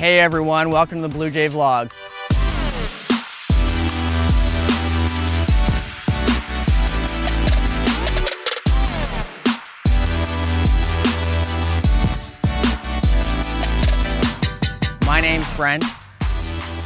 Hey everyone, welcome to the Blue Jay vlog. My name's Brent.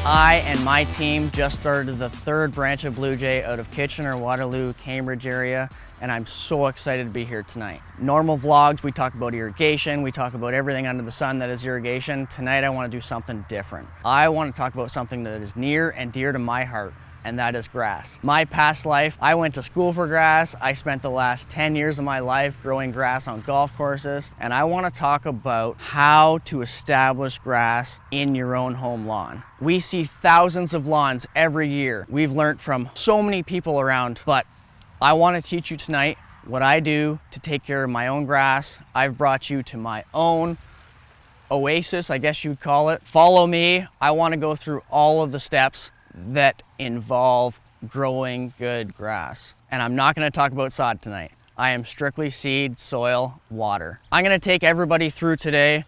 I and my team just started the third branch of Blue Jay out of Kitchener, Waterloo, Cambridge area, and I'm so excited to be here tonight. Normal vlogs, we talk about irrigation, we talk about everything under the sun that is irrigation. Tonight I want to do something different. I want to talk about something that is near and dear to my heart, and that is grass. My past life, I went to school for grass. I spent the last 10 years of my life growing grass on golf courses, and I want to talk about how to establish grass in your own home lawn. We see thousands of lawns every year. We've learned from so many people around, but I want to teach you tonight what I do to take care of my own grass. I've brought you to my own oasis, I guess you'd call it. Follow me. I want to go through all of the steps that involve growing good grass. And I'm not going to talk about sod tonight. I am strictly seed, soil, water. I'm going to take everybody through today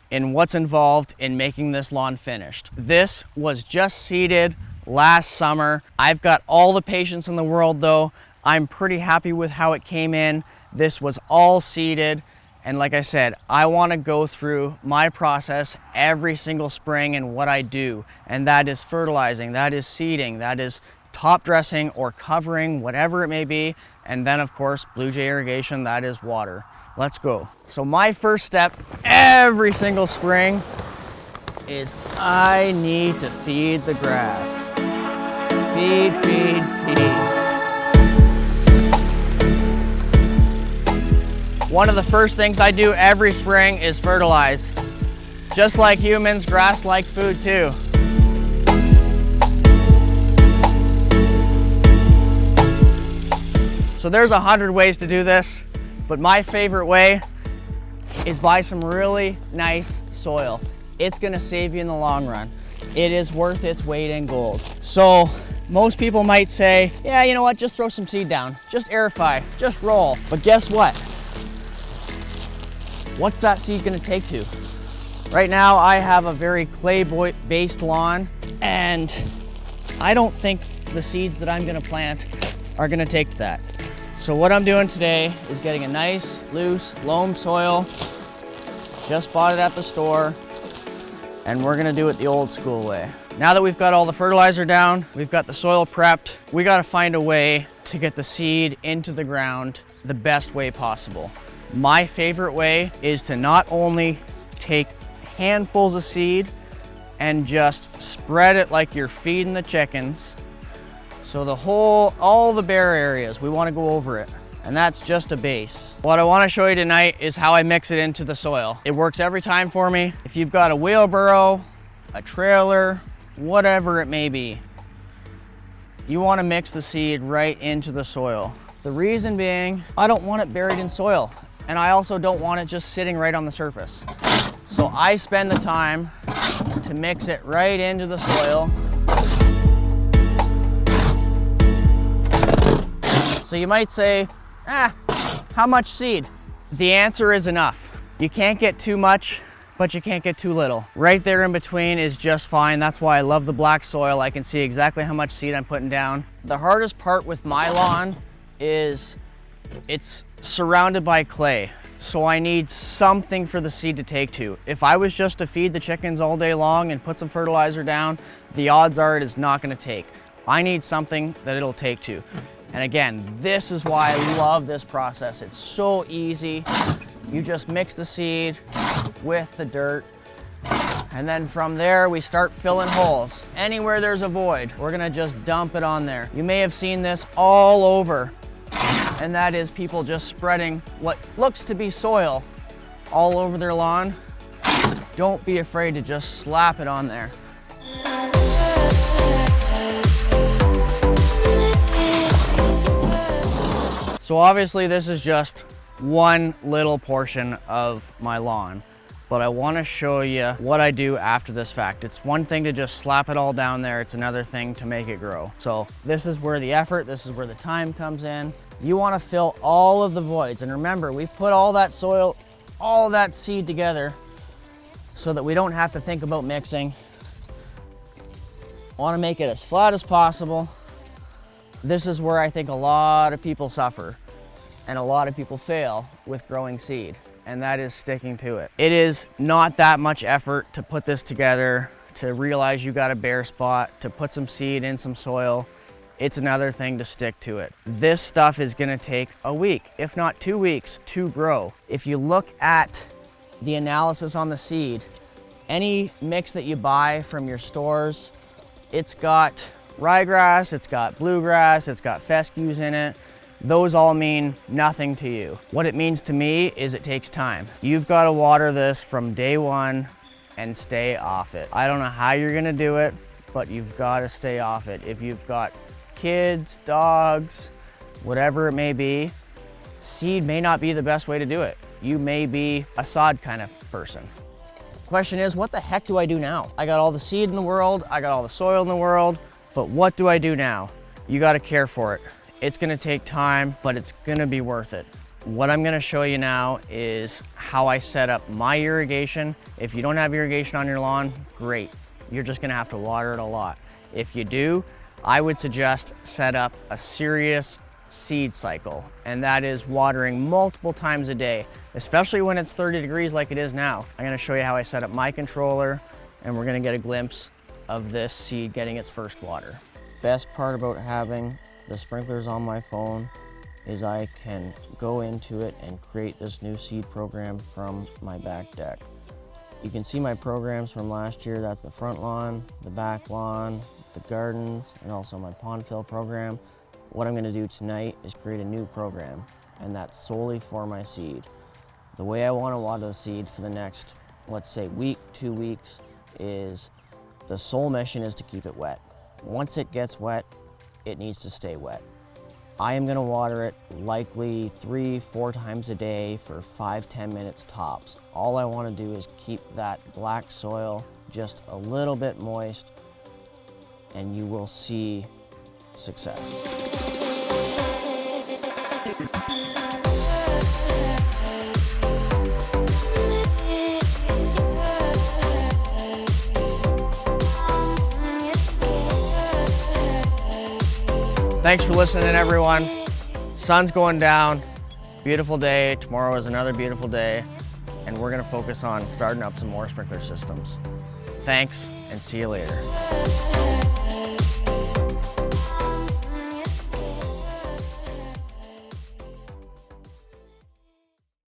in what's involved in making this lawn finished. This was just seeded last summer. I've got all the patience in the world though. I'm pretty happy with how it came in. This was all seeded. And like I said, I want to go through my process every single spring and what I do. And that is fertilizing, that is seeding, that is top dressing or covering, whatever it may be. And then of course, Blue Jay irrigation, that is water. Let's go. So my first step every single spring is I need to feed the grass. Feed, feed, feed. One of the first things I do every spring is fertilize. Just like humans, grass like food too. So there's 100 ways to do this, but my favorite way is buy some really nice soil. It's gonna save you in the long run. It is worth its weight in gold. So most people might say, yeah, you know what, just throw some seed down, just aerify, just roll. But guess what? What's that seed gonna take to? Right now, I have a very clay-based lawn, and I don't think the seeds that I'm gonna plant are gonna take to that. So what I'm doing today is getting a nice, loose, loam soil. Just bought it at the store, and we're gonna do it the old school way. Now that we've got all the fertilizer down, we've got the soil prepped, we gotta find a way to get the seed into the ground the best way possible. My favorite way is to not only take handfuls of seed and just spread it like you're feeding the chickens. So all the bare areas, we want to go over it. And that's just a base. What I want to show you tonight is how I mix it into the soil. It works every time for me. If you've got a wheelbarrow, a trailer, whatever it may be, you want to mix the seed right into the soil. The reason being, I don't want it buried in soil. And I also don't want it just sitting right on the surface. So I spend the time to mix it right into the soil. So you might say, how much seed? The answer is enough. You can't get too much, but you can't get too little. Right there in between is just fine. That's why I love the black soil. I can see exactly how much seed I'm putting down. The hardest part with my lawn is it's surrounded by clay, so I need something for the seed to take to. If I was just to feed the chickens all day long and put some fertilizer down, the odds are it is not going to take. I need something that it'll take to. And again, this is why I love this process. It's so easy. You just mix the seed with the dirt, and then from there we start filling holes. Anywhere there's a void, we're gonna just dump it on there. You may have seen this all over, and that is people just spreading what looks to be soil all over their lawn. Don't be afraid to just slap it on there. So obviously this is just one little portion of my lawn, but I want to show you what I do after this fact. It's one thing to just slap it all down there, it's another thing to make it grow. So this is where the effort, this is where the time comes in. You want to fill all of the voids, and remember, we've put all that soil, all that seed together so that we don't have to think about mixing. I want to make it as flat as possible. This is where I think a lot of people suffer and a lot of people fail with growing seed, and that is sticking to it. It is not that much effort to put this together, to realize you got a bare spot, to put some seed in some soil. It's another thing to stick to it. This stuff is gonna take a week, if not 2 weeks, to grow. If you look at the analysis on the seed, any mix that you buy from your stores, it's got ryegrass, it's got bluegrass, it's got fescues in it. Those all mean nothing to you. What it means to me is it takes time. You've got to water this from day one and stay off it. I don't know how you're gonna do it, but you've got to stay off it. If you've got kids, dogs, whatever it may be, seed may not be the best way to do it. You may be a sod kind of person. Question is, what the heck do I do now? I got all the seed in the world, I got all the soil in the world, but what do I do now? You got to care for it. It's gonna take time, but it's gonna be worth it. What I'm gonna show you now is how I set up my irrigation. If you don't have irrigation on your lawn, great. You're just gonna have to water it a lot. If you do, I would suggest set up a serious seed cycle, and that is watering multiple times a day, especially when it's 30 degrees like it is now. I'm gonna show you how I set up my controller, and we're gonna get a glimpse of this seed getting its first water. Best part about having the sprinklers on my phone is I can go into it and create this new seed program from my back deck. You can see my programs from last year. That's the front lawn, the back lawn, the gardens, and also my pond fill program. What I'm gonna do tonight is create a new program, and that's solely for my seed. The way I wanna water the seed for the next, let's say week, 2 weeks, is the sole mission is to keep it wet. Once it gets wet, it needs to stay wet. I am gonna water it likely 3-4 times a day for 5-10 minutes tops. All I wanna do is keep that black soil just a little bit moist, and you will see success. Thanks for listening, everyone. Sun's going down, beautiful day. Tomorrow is another beautiful day, and we're gonna focus on starting up some more sprinkler systems. Thanks, and see you later.